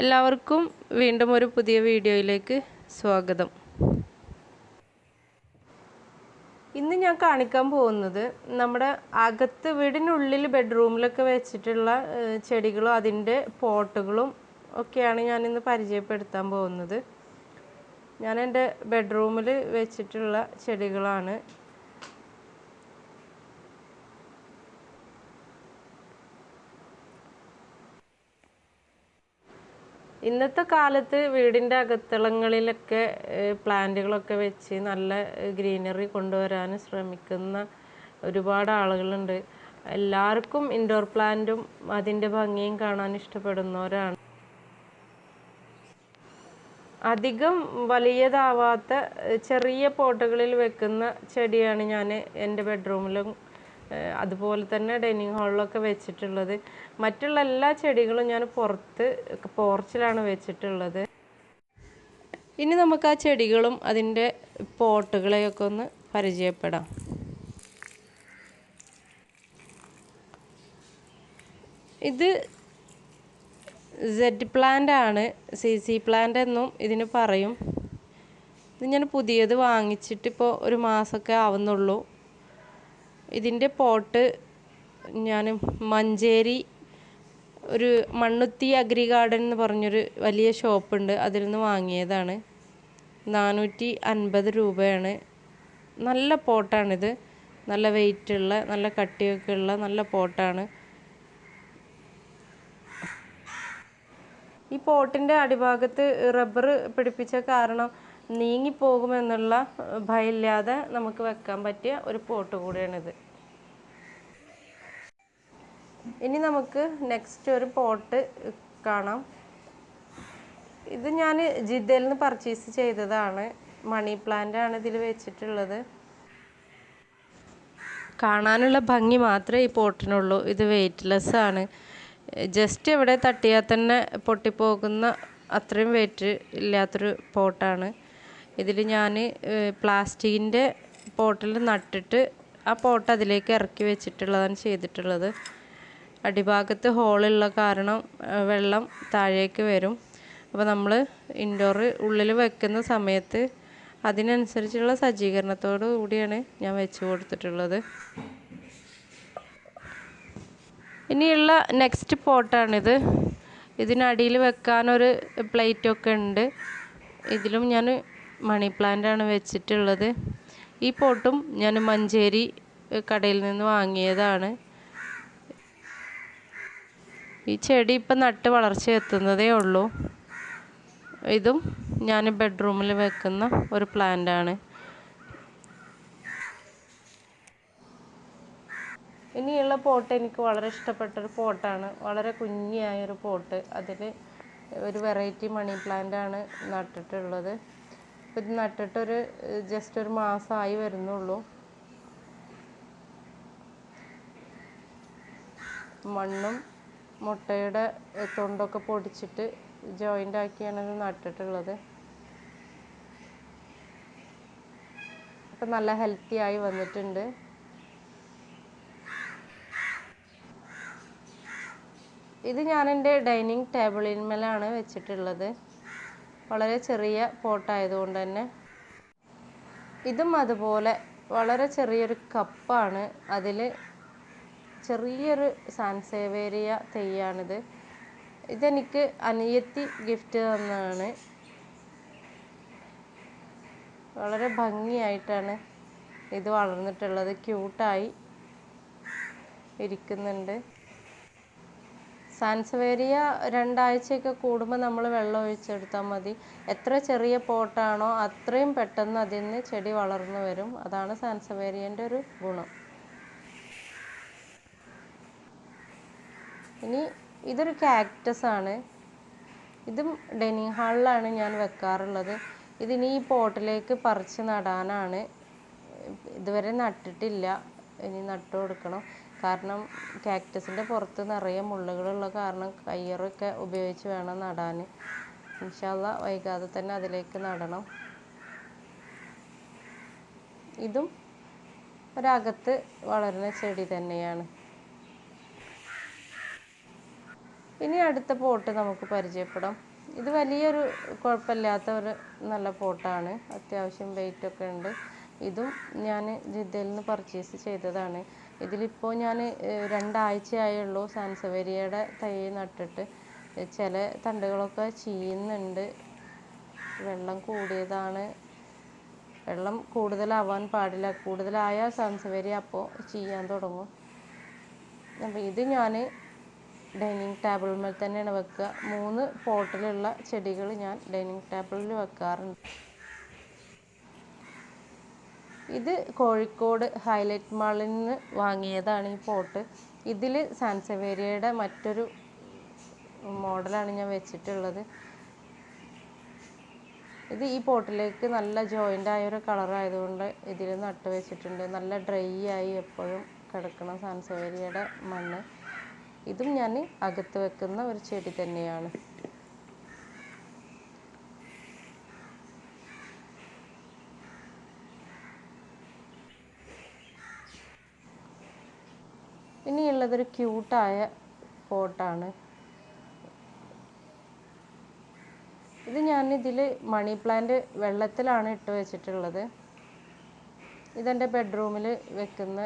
എല്ലാവർക്കും വീണ്ടും ഒരു പുതിയ വീഡിയോയിലേക്ക് സ്വാഗതം. ഇന്ന് ഞാൻ കാണിക്കാൻ പോകുന്നത് നമ്മുടെ അകത്ത് വീടിനുള്ളിൽ ബെഡ്റൂമിലൊക്കെ വെച്ചിട്ടുള്ള ചെടികളും അതിൻ്റെ പോട്ടുകളും ഒക്കെയാണ് ഞാനിന്ന് പരിചയപ്പെടുത്താൻ പോകുന്നത്. ഞാൻ എൻ്റെ ബെഡ്റൂമിൽ വെച്ചിട്ടുള്ള ചെടികളാണ്. ഇന്നത്തെ കാലത്ത് വീടിൻ്റെ അകത്തളങ്ങളിലൊക്കെ പ്ലാന്റുകളൊക്കെ വെച്ച് നല്ല ഗ്രീനറി കൊണ്ടുവരാൻ ശ്രമിക്കുന്ന ഒരുപാട് ആളുകളുണ്ട്. എല്ലാവർക്കും ഇൻഡോർ പ്ലാന്റും അതിൻ്റെ ഭംഗിയും കാണാൻ ഇഷ്ടപ്പെടുന്നവരാണ്. അധികം വലിയതാവാത്ത ചെറിയ പോട്ടുകളിൽ വെക്കുന്ന ചെടിയാണ് ഞാൻ എൻ്റെ ബെഡ്റൂമിലും അതുപോലെ തന്നെ ഡൈനിങ് ഹാളിലൊക്കെ വെച്ചിട്ടുള്ളത്. മറ്റുള്ള എല്ലാ ചെടികളും ഞാൻ പുറത്ത് പോർച്ചിലാണ് വെച്ചിട്ടുള്ളത്. ഇനി നമുക്ക് ആ ചെടികളും അതിൻ്റെ പോട്ടുകളെയൊക്കെ ഒന്ന് പരിചയപ്പെടാം. ഇത് സെഡ് പ്ലാന്റ് ആണ്, CC പ്ലാന്റ് എന്നും ഇതിന് പറയും. ഇത് ഞാൻ പുതിയത് വാങ്ങിച്ചിട്ട് ഇപ്പോൾ ഒരു മാസമൊക്കെ ആവുന്നുള്ളൂ. ഇതിൻ്റെ പോട്ട് ഞാൻ മഞ്ചേരി ഒരു മണ്ണുത്തി അഗ്രി ഗാർഡൻ എന്ന് പറഞ്ഞൊരു വലിയ ഷോപ്പുണ്ട്, അതിൽ നിന്ന് വാങ്ങിയതാണ്. 450 രൂപയാണ്. നല്ല പോട്ടാണിത്, നല്ല വെയിറ്റുള്ള നല്ല കട്ടിയൊക്കെ ഉള്ള നല്ല പോട്ടാണ്. ഈ പോട്ടിൻ്റെ അടിഭാഗത്ത് റബ്ബർ പിടിപ്പിച്ച കാരണം നീങ്ങിപ്പോകുമെന്നുള്ള ഭയമില്ലാതെ നമുക്ക് വെക്കാൻ പറ്റിയ ഒരു പോട്ട് കൂടിയാണിത്. ഇനി നമുക്ക് നെക്സ്റ്റ് ഒരു പോട്ട് കാണാം. ഇത് ഞാൻ ജിദ്ദയിൽ നിന്ന് പർച്ചേസ് ചെയ്തതാണ്. മണി പ്ലാന്റ് ആണ് ഇതിൽ വെച്ചിട്ടുള്ളത്. കാണാനുള്ള ഭംഗി മാത്രമേ ഈ പോട്ടിനുള്ളൂ. ഇത് വെയ്റ്റ്ലെസ് ആണ്. ജസ്റ്റ് ഇവിടെ തട്ടിയാൽ തന്നെ പൊട്ടിപ്പോകുന്ന അത്രയും വെയിറ്റ് ഇല്ലാത്തൊരു പോട്ടാണ്. ഇതിൽ ഞാൻ പ്ലാസ്റ്റിക്കിൻ്റെ പോട്ടിൽ നട്ടിട്ട് ആ പോട്ട് അതിലേക്ക് ഇറക്കി വെച്ചിട്ടുള്ളതാണ് ചെയ്തിട്ടുള്ളത്. അടിഭാഗത്ത് ഹോളുള്ള കാരണം വെള്ളം താഴേക്ക് വരും. അപ്പോൾ നമ്മൾ ഇൻഡോർ ഉള്ളിൽ വെക്കുന്ന സമയത്ത് അതിനനുസരിച്ചുള്ള സജ്ജീകരണത്തോടു കൂടിയാണ് ഞാൻ വെച്ച് കൊടുത്തിട്ടുള്ളത്. ഇനിയുള്ള നെക്സ്റ്റ് പോട്ടാണിത്. ഇതിനടിയിൽ വെക്കാനൊരു പ്ലേറ്റൊക്കെ ഉണ്ട്. ഇതിലും ഞാൻ മണി പ്ലാന്റ് ആണ് വെച്ചിട്ടുള്ളത്. ഈ പോട്ടും ഞാൻ മഞ്ചേരി കടയിൽ നിന്ന് വാങ്ങിയതാണ്. ഈ ചെടി ഇപ്പം നട്ട് വളർച്ച എത്തുന്നതേ ഉള്ളൂ. ഇതും ഞാൻ ബെഡ്റൂമിൽ വെക്കുന്ന ഒരു പ്ലാന്റ് ആണ്. ഇനിയുള്ള പോട്ട് എനിക്ക് വളരെ ഇഷ്ടപ്പെട്ടൊരു പോട്ടാണ്. വളരെ കുഞ്ഞിയായൊരു പോട്ട്. അതിൽ ഒരു വെറൈറ്റി മണി പ്ലാന്റ് ആണ് നട്ടിട്ടുള്ളത്. ഇത് നട്ടിട്ടൊരു ജസ്റ്റ് ഒരു മാസമായി വരുന്നുള്ളൂ. മണ്ണും മുട്ടയുടെ തൊണ്ടൊക്കെ പൊടിച്ചിട്ട് ജോയിൻ്റ് ആക്കിയാണ് ഇത് നട്ടിട്ടുള്ളത്. അപ്പം നല്ല ഹെൽത്തി ആയി വന്നിട്ടുണ്ട്. ഇത് ഞാൻ എൻ്റെ ഡൈനിങ് ടേബിളിന്മേലാണ് വെച്ചിട്ടുള്ളത്. വളരെ ചെറിയ പോട്ടായതുകൊണ്ട് തന്നെ. ഇതും അതുപോലെ വളരെ ചെറിയൊരു കപ്പാണ്. അതിൽ ചെറിയൊരു സാൻസേവേരിയ തെയ്യാണിത്. ഇതെനിക്ക് അനിയത്തി ഗിഫ്റ്റ് തന്നതാണ്. വളരെ ഭംഗിയായിട്ടാണ് ഇത് വളർന്നിട്ടുള്ളത്. ക്യൂട്ടായി ഇരിക്കുന്നുണ്ട്. സാൻസവേരിയ 2 ആഴ്ചയൊക്കെ കൂടുമ്പോൾ നമ്മൾ വെള്ളം ഒഴിച്ചെടുത്താൽ മതി. എത്ര ചെറിയ പോട്ടാണോ അത്രയും പെട്ടെന്ന് അതിൽ നിന്ന് ചെടി വളർന്നു വരും. അതാണ് സാൻസവേരിയൻ്റെ ഒരു ഗുണം. ഇനി ഇതൊരു കാക്ടസ് ആണ്. ഇതും ഡൈനിങ് ഹാളിലാണ് ഞാൻ വെക്കാറുള്ളത്. ഇതിനി ഈ പോട്ടിലേക്ക് പറിച്ച് നടാനാണ്. ഇതുവരെ നട്ടിട്ടില്ല, ഇനി നട്ടു കൊടുക്കണം. കാരണം കാക്ടസിൻ്റെ പുറത്ത് നിറയെ മുള്ളുകളുള്ള കാരണം കയ്യൊറൊക്കെ ഉപയോഗിച്ച് വേണം നടാൻ. ഇൻഷാ അല്ലാഹ് വൈകാതെ തന്നെ അതിലേക്ക് നടണം. ഇതും ഒരകത്ത് വളരുന്ന ചെടി തന്നെയാണ്. ഇനി അടുത്ത പോട്ട് നമുക്ക് പരിചയപ്പെടാം. ഇത് വലിയൊരു കുഴപ്പമില്ലാത്ത ഒരു നല്ല പോട്ടാണ്. അത്യാവശ്യം വെയിറ്റൊക്കെ ഉണ്ട്. ഇതും ഞാൻ ജിദ്ദയിൽ നിന്ന് പർച്ചേസ് ചെയ്തതാണ്. ഇതിലിപ്പോൾ ഞാൻ 2 ആഴ്ചയായുള്ളൂ സാൻസവേരിയയുടെ തൈ നട്ടിട്ട്. ചില തണ്ടുകളൊക്കെ ചീയുന്നുണ്ട്. വെള്ളം കൂടിയതാണ്. വെള്ളം കൂടുതലാവാൻ പാടില്ല. കൂടുതലായാൽ സാൻസവേരിയ അപ്പോൾ ചീയാൻ തുടങ്ങും. അപ്പോൾ ഇത് ഞാൻ ഡൈനിങ് ടേബിളിന്മേൽ തന്നെയാണ് വെക്കുക. 3 പോട്ടിലുള്ള ചെടികൾ ഞാൻ ഡൈനിങ് ടേബിളിൽ വെക്കാറുണ്ട്. ഇത് കോഴിക്കോട് ഹൈലൈറ്റ് മാളിൽ നിന്ന് വാങ്ങിയതാണ് ഈ പോട്ട്. ഇതിൽ സാൻസവേരിയയുടെ മറ്റൊരു മോഡലാണ് ഞാൻ വെച്ചിട്ടുള്ളത്. ഇത് ഈ പോട്ടിലേക്ക് നല്ല ജോയിൻ്റ് ആയൊരു കളറായതുകൊണ്ട് ഇതിൽ നട്ട് വെച്ചിട്ടുണ്ട്. നല്ല ഡ്രൈ ആയി എപ്പോഴും കിടക്കണം സാൻസവേരിയയുടെ മണ്ണ്. ഇതും ഞാൻ അകത്ത് വെക്കുന്ന ഒരു ചെടി തന്നെയാണ്. ഇനിയുള്ളതൊരു ക്യൂട്ടായ പോട്ടാണ്. ഇത് ഞാനിതിൽ മണി പ്ലാന്റ് വെള്ളത്തിലാണ് ഇട്ട് വെച്ചിട്ടുള്ളത്. ഇതെൻ്റെ ബെഡ്റൂമിൽ വെക്കുന്ന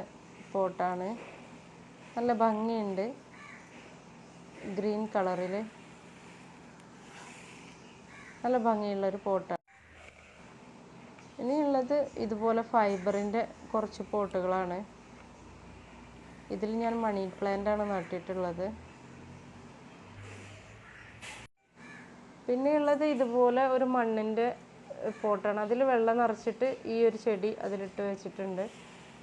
പോട്ടാണ്. നല്ല ഭംഗിയുണ്ട്. ഗ്രീൻ കളറിൽ നല്ല ഭംഗിയുള്ളൊരു പോട്ടാണ്. ഇനിയുള്ളത് ഇതുപോലെ ഫൈബറിൻ്റെ കുറച്ച് പോട്ടുകളാണ്. ഇതിൽ ഞാൻ മണി പ്ലാന്റാണ് നട്ടിട്ടുള്ളത്. പിന്നെയുള്ളത് ഇതുപോലെ ഒരു മണ്ണിൻ്റെ പോട്ടാണ്. അതിൽ വെള്ളം നിറച്ചിട്ട് ഈ ഒരു ചെടി അതിലിട്ട് വെച്ചിട്ടുണ്ട്.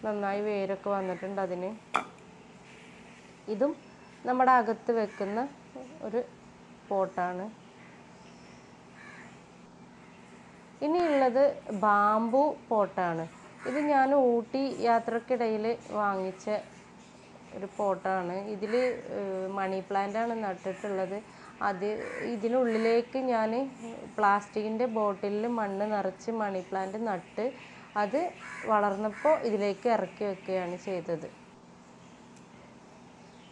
നന്നായി വേരൊക്കെ വന്നിട്ടുണ്ട് അതിന്. ഇതും നമ്മുടെ അകത്ത് വെക്കുന്ന ഒരു പോട്ടാണ്. ഇനിയുള്ളത് ബാംബു പോട്ടാണ്. ഇത് ഞാൻ ഊട്ടി യാത്രക്കിടയിൽ വാങ്ങിച്ച ഒരു പോട്ടാണ്. ഇതിൽ മണി പ്ലാന്റാണ് നട്ടിട്ടുള്ളത്. ഇതിനുള്ളിലേക്ക് ഞാൻ പ്ലാസ്റ്റിക്കിൻ്റെ ബോട്ടിലിൽ മണ്ണ് നിറച്ച് മണി പ്ലാന്റ് നട്ട് അത് വളർന്നപ്പോൾ ഇതിലേക്ക് ഇറക്കി വെക്കുകയാണ് ചെയ്തത്.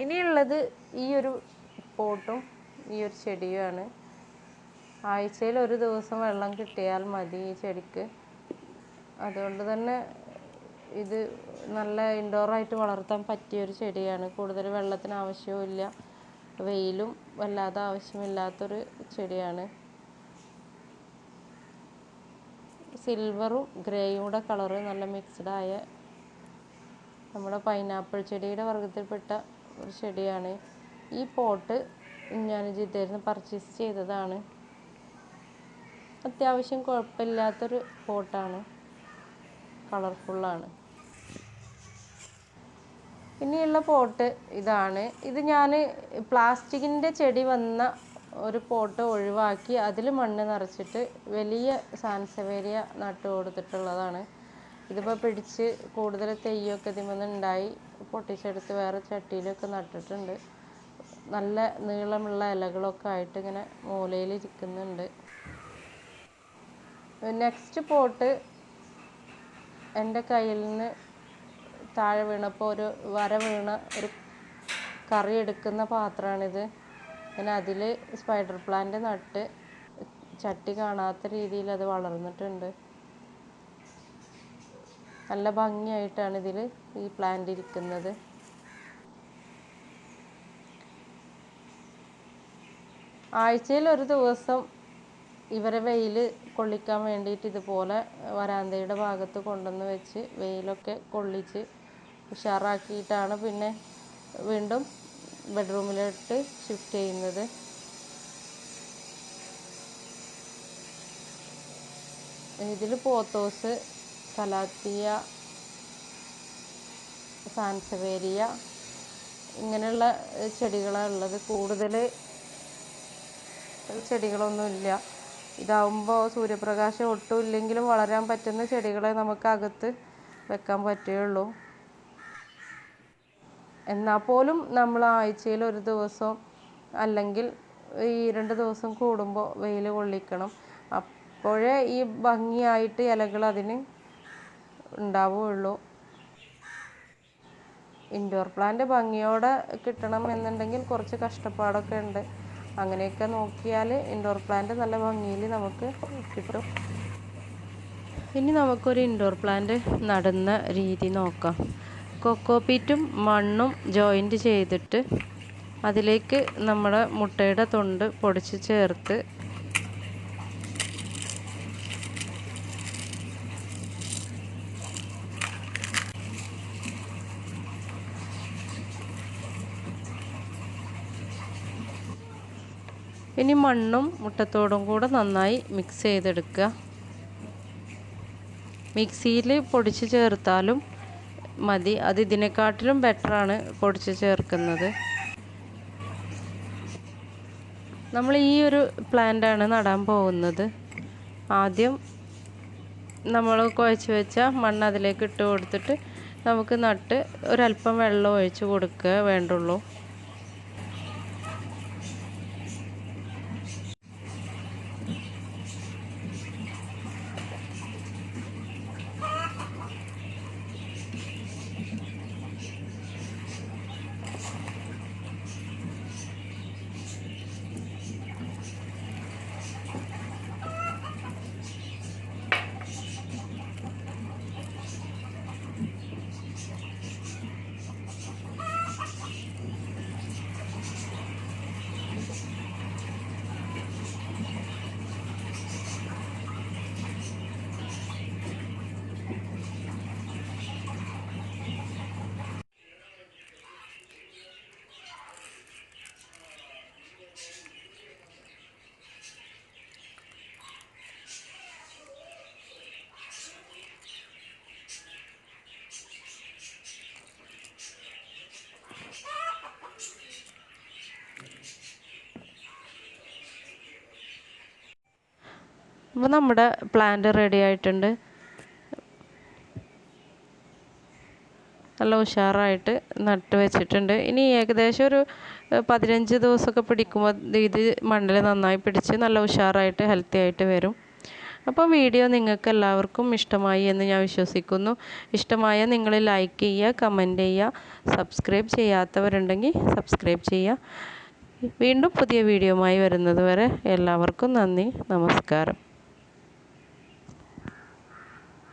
ഇനിയുള്ളത് ഈ ഒരു പോട്ടും ഈ ഒരു ചെടിയുമാണ്. ആഴ്ചയിൽ ഒരു ദിവസം വെള്ളം കിട്ടിയാൽ മതി ഈ ചെടിക്ക്. അതുകൊണ്ട് തന്നെ ഇത് നല്ല ഇൻഡോറായിട്ട് വളർത്താൻ പറ്റിയൊരു ചെടിയാണ്. കൂടുതൽ വെള്ളത്തിന് ആവശ്യവുമില്ല, വെയിലും വല്ലാതെ ആവശ്യമില്ലാത്തൊരു ചെടിയാണ്. സിൽവറും ഗ്രേയും കൂടെ കളറ് നല്ല മിക്സ്ഡായ നമ്മുടെ പൈനാപ്പിൾ ചെടിയുടെ വർഗ്ഗത്തിൽപ്പെട്ട ഒരു ചെടിയാണ്. ഈ പോട്ട് ഞാൻ ജിദ്ദയിൽ നിന്ന് പർച്ചേസ് ചെയ്തതാണ്. അത്യാവശ്യം കുഴപ്പമില്ലാത്തൊരു പോട്ടാണ്. കളർഫുള്ളാണ്. ഇനിയുള്ള പോട്ട് ഇതാണ്. ഇത് ഞാൻ പ്ലാസ്റ്റിക്കിൻ്റെ ചെടി വന്ന ഒരു പോട്ട് ഒഴിവാക്കി അതിൽ മണ്ണ് നിറച്ചിട്ട് വലിയ സാൻസവേരിയ നട്ട് കൊടുത്തിട്ടുള്ളതാണ്. ഇതിപ്പോൾ പിടിച്ച് കൂടുതൽ തെയ്യൊക്കെ ഇതിൽ ഉണ്ടായി പൊട്ടിച്ചെടുത്ത് വേറെ ചട്ടിയിലൊക്കെ നട്ടിട്ടുണ്ട്. നല്ല നീളമുള്ള ഇലകളൊക്കെ ആയിട്ട് ഇങ്ങനെ മൂലയിൽ ഇരിക്കുന്നുണ്ട്. നെക്സ്റ്റ് പോട്ട് എൻ്റെ കയ്യിൽ നിന്ന് താഴെ വീണപ്പോൾ ഒരു വര വീണ ഒരു കറി എടുക്കുന്ന പാത്രമാണിത്. ഞാൻ അതിൽ സ്പൈഡർ പ്ലാന്റ് നട്ട് ചട്ടി കാണാത്ത രീതിയിൽ അത് വളർന്നിട്ടുണ്ട്. നല്ല ഭംഗിയായിട്ടാണ് ഇതിൽ ഈ പ്ലാന്റ് ഇരിക്കുന്നത്. ആഴ്ചയിൽ ഒരു ദിവസം ഇവരെ വെയിൽ കൊള്ളിക്കാൻ വേണ്ടിയിട്ട് ഇതുപോലെ വരാന്തയുടെ ഭാഗത്ത് കൊണ്ടുവന്ന് വെച്ച് വെയിലൊക്കെ കൊള്ളിച്ച് ഉഷാറാക്കിയിട്ടാണ് പിന്നെ വീണ്ടും ബെഡ്റൂമിലോട്ട് ഷിഫ്റ്റ് ചെയ്യുന്നത്. ഇതിൽ പോത്തോസ്, കലാത്തിയ, സാൻസവേരിയ ഇങ്ങനെയുള്ള ചെടികളാണ് ഉള്ളത്. കൂടുതൽ ചെടികളൊന്നുമില്ല. ഇതാവുമ്പോൾ സൂര്യപ്രകാശം ഒട്ടും ഇല്ലെങ്കിലും വളരാൻ പറ്റുന്ന ചെടികളെ നമുക്ക് അകത്ത് വെക്കാൻ പറ്റുകയുള്ളൂ. എന്നാൽ പോലും നമ്മൾ ആഴ്ചയിൽ ഒരു ദിവസം അല്ലെങ്കിൽ ഈ 2 ദിവസം കൂടുമ്പോൾ വെയിൽ കൊള്ളിക്കണം. അപ്പോഴേ ഈ ഭംഗിയായിട്ട് ഇലകൾ അതിന് ഉണ്ടാവുകയുള്ളൂ. ഇൻഡോർ പ്ലാന്റ് ഭംഗിയോടെ കിട്ടണം എന്നുണ്ടെങ്കിൽ കുറച്ച് കഷ്ടപ്പാടൊക്കെ ഉണ്ട്. അങ്ങനെയൊക്കെ നോക്കിയാൽ ഇൻഡോർ പ്ലാന്റ് നല്ല ഭംഗിയിൽ നമുക്ക് കിട്ടും. ഇനി നമുക്കൊരു ഇൻഡോർ പ്ലാന്റ് നടുന്ന രീതി നോക്കാം. കൊക്കോപീറ്റും മണ്ണും ജോയിൻറ്റ് ചെയ്തിട്ട് അതിലേക്ക് നമ്മുടെ മുട്ടയുടെ തൊണ്ട് പൊടിച്ച് ചേർത്ത് ഇനി മണ്ണും മുട്ടത്തോടും കൂടെ നന്നായി മിക്സ് ചെയ്തെടുക്കുക. മിക്സിയിൽ പൊടിച്ച് ചേർത്താലും മതി, അത് ഇതിനെക്കാട്ടിലും ബെറ്ററാണ് പൊടിച്ച് ചേർക്കുന്നത്. നമ്മൾ ഈ ഒരു പ്ലാന്റാണ് നടാൻ പോകുന്നത്. ആദ്യം നമ്മൾ കുഴച്ച് വെച്ച മണ്ണ് അതിലേക്ക് ഇട്ട് കൊടുത്തിട്ട് നമുക്ക് നട്ട് ഒരല്പം വെള്ളം ഒഴിച്ച് കൊടുക്കുക വേണ്ടുള്ളൂ. അപ്പോൾ നമ്മുടെ പ്ലാന്റ് റെഡി ആയിട്ടുണ്ട്. നല്ല ഉഷാറായിട്ട് നട്ട് വെച്ചിട്ടുണ്ട്. ഇനി ഏകദേശം ഒരു 15 ദിവസമൊക്കെ പിടിക്കുമ്പോൾ ഇത് മണ്ണിൽ നന്നായി പിടിച്ച് നല്ല ഉഷാറായിട്ട് ഹെൽത്തി ആയിട്ട് വരും. അപ്പോൾ വീഡിയോ നിങ്ങൾക്ക് എല്ലാവർക്കും ഇഷ്ടമായി എന്ന് ഞാൻ വിശ്വസിക്കുന്നു. ഇഷ്ടമായ നിങ്ങൾ ലൈക്ക് ചെയ്യുക, കമൻറ്റ് ചെയ്യുക, സബ്സ്ക്രൈബ് ചെയ്യാത്തവരുണ്ടെങ്കിൽ സബ്സ്ക്രൈബ് ചെയ്യുക. വീണ്ടും പുതിയ വീഡിയോയുമായി വരുന്നത് വരെ എല്ലാവർക്കും നന്ദി, നമസ്കാരം.